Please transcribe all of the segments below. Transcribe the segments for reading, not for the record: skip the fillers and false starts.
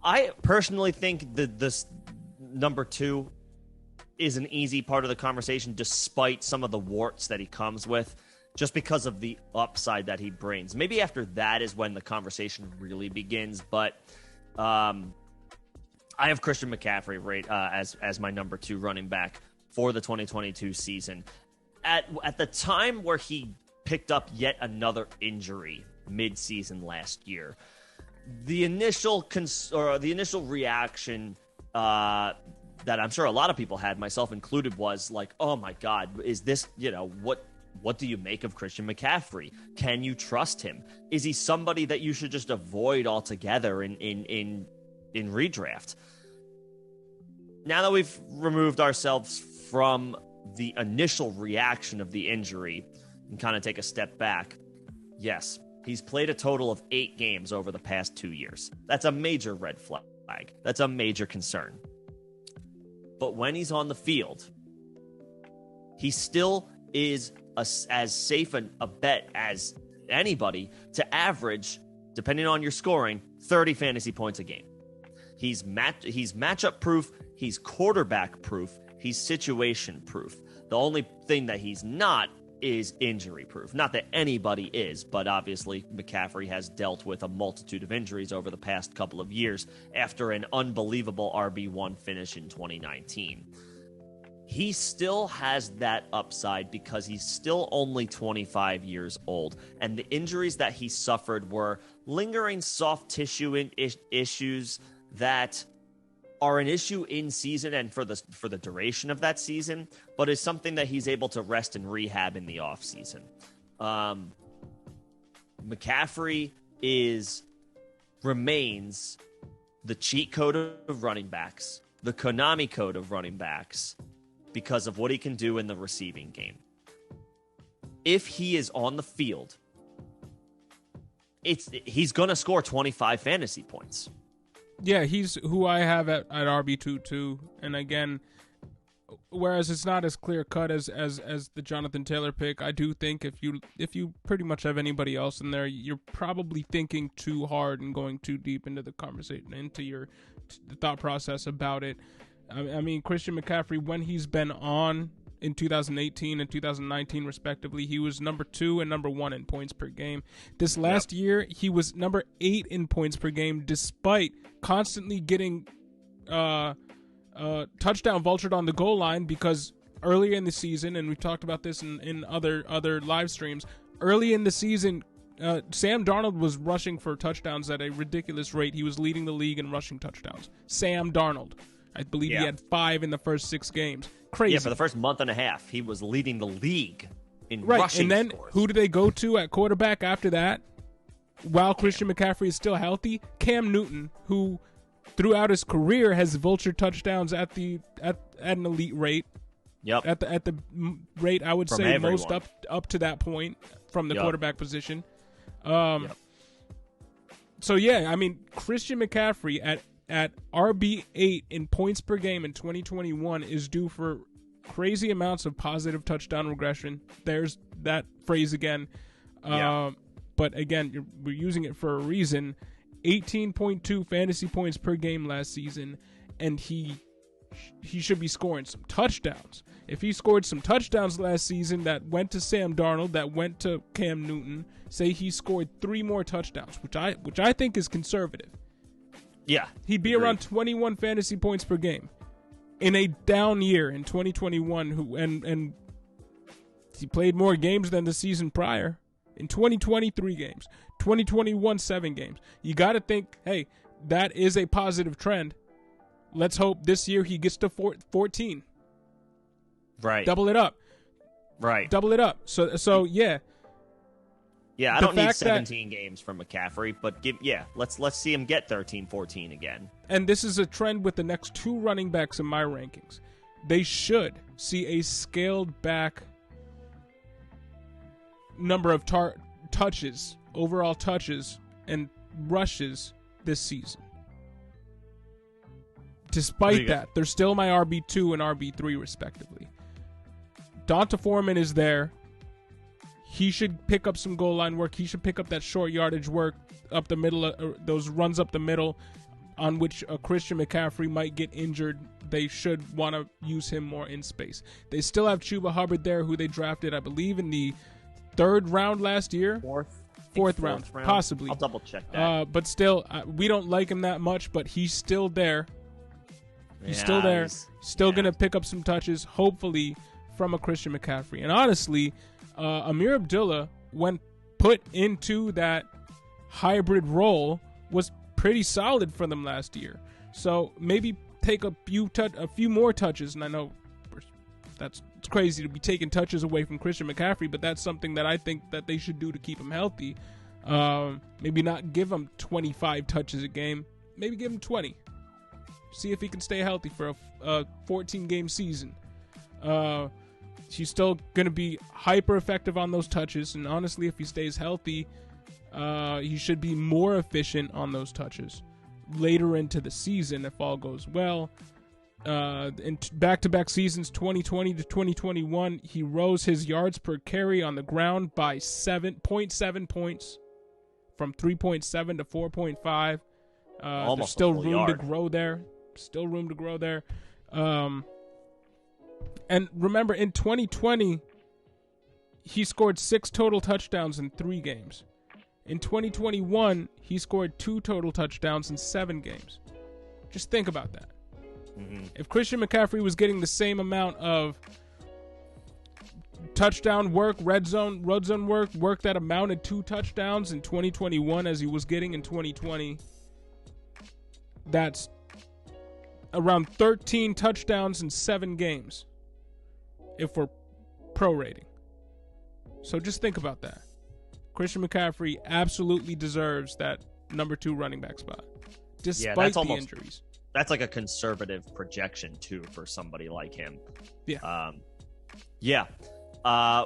I personally think that this number 2 is an easy part of the conversation, despite some of the warts that he comes with, just because of the upside that he brings. Maybe after that is when the conversation really begins, but I have Christian McCaffrey as my number 2 running back for the 2022 season. At the time where he picked up yet another injury mid-season last year, the initial reaction that I'm sure a lot of people had, myself included, was like, oh my God, is this, what do you make of Christian McCaffrey? Can you trust him? Is he somebody that you should just avoid altogether in redraft? Now that we've removed ourselves from the initial reaction of the injury and kind of take a step back, yes, he's played a total of 8 games over the past 2 years. That's a major red flag. That's a major concern. But when he's on the field, he still is as safe a bet as anybody to average, depending on your scoring, 30 fantasy points a game. He's matchup proof. He's quarterback proof. He's situation proof. The only thing that he's not is injury proof. Not that anybody is, but obviously McCaffrey has dealt with a multitude of injuries over the past couple of years after an unbelievable RB1 finish in 2019. He still has that upside because he's still only 25 years old, and the injuries that he suffered were lingering soft tissue issues that are an issue in season and for the duration of that season, but is something that he's able to rest and rehab in the offseason. McCaffrey remains the cheat code of running backs, the Konami code of running backs, because of what he can do in the receiving game. If he is on the field, he's going to score 25 fantasy points. Yeah, he's who I have at RB2 too. And again, whereas it's not as clear cut as the Jonathan Taylor pick, I do think if you pretty much have anybody else in there, you're probably thinking too hard and going too deep into the conversation, into your thought process about it. I mean, Christian McCaffrey, when he's been on in 2018 and 2019 respectively, he was number 2 and number 1 in points per game. This last year, he was number 8 in points per game, despite constantly getting touchdown vultured on the goal line, because earlier in the season, and we've talked about this in other live streams, early in the season, Sam Darnold was rushing for touchdowns at a ridiculous rate. He was leading the league in rushing touchdowns. Sam Darnold. I believe he had 5 in the first 6 games. Crazy. Yeah, for the first month and a half, he was leading the league in rushing and then scores. Who do they go to at quarterback after that? While Christian McCaffrey is still healthy, Cam Newton, who throughout his career has vultured touchdowns at an elite rate. Yep. At the rate I would From say everyone. most up to that point from the quarterback position. So yeah, I mean, Christian McCaffrey at RB8 in points per game in 2021 is due for crazy amounts of positive touchdown regression. There's that phrase again. But again, we're using it for a reason. 18.2 fantasy points per game last season, and he should be scoring some touchdowns. If he scored some touchdowns last season that went to Sam Darnold, that went to Cam Newton, say he scored 3 more touchdowns, which I think is conservative. Yeah. He'd be around 21 fantasy points per game in a down year in 2021, and he played more games than the season prior. In 2020, 3 games. 2021, 7 games. You got to think, hey, that is a positive trend. Let's hope this year he gets to 14. Right. Double it up. Right. Double it up. So yeah. Yeah, I don't need 17 games from McCaffrey, but let's see him get 13, 14 again. And this is a trend with the next 2 running backs in my rankings. They should see a scaled back number of touches, overall touches, and rushes this season. Despite that, they're still my RB2 and RB3 respectively. Donta Foreman is there. He should pick up some goal line work. He should pick up that short yardage work up the middle, those runs up the middle. on which Christian McCaffrey might get injured, they should want to use him more in space. They still have Chuba Hubbard there, who they drafted, I believe, in the 3rd round last year. Fourth round, possibly. I'll double check that. But still, we don't like him that much, but he's still there. He's still there. Still going to pick up some touches, hopefully, from a Christian McCaffrey. And honestly, Amir Abdullah, when put into that hybrid role, was pretty solid for them last year. So maybe take a few more touches. And I know it's crazy to be taking touches away from Christian McCaffrey, but that's something that I think that they should do to keep him healthy. Maybe not give him 25 touches a game. Maybe give him 20. See if he can stay healthy for a 14-game season. He's still going to be hyper effective on those touches, and honestly, if he stays healthy, he should be more efficient on those touches later into the season if all goes well. In back-to-back seasons, 2020 to 2021, he rose his yards per carry on the ground by 7.7 points, from 3.7 to 4.5. There's still room to grow there. And remember, in 2020, he scored 6 total touchdowns in 3 games. In 2021, he scored 2 total touchdowns in 7 games. Just think about that. Mm-hmm. If Christian McCaffrey was getting the same amount of touchdown work, red zone work that amounted to touchdowns in 2021 as he was getting in 2020, that's around 13 touchdowns in 7 games if we're prorating. So just think about that. Christian McCaffrey absolutely deserves that number 2 running back spot, despite the injuries. That's like a conservative projection, too, for somebody like him. Yeah.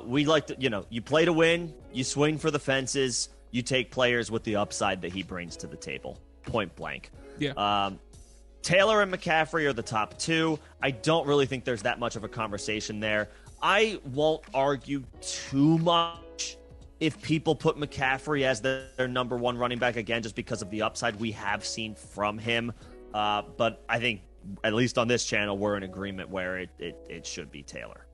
We like to, you play to win, you swing for the fences, you take players with the upside that he brings to the table, point blank. Yeah. Taylor and McCaffrey are the top 2. I don't really think there's that much of a conversation there. I won't argue too much if people put McCaffrey as their number 1 running back again, just because of the upside we have seen from him. But I think, at least on this channel, we're in agreement where it should be Taylor.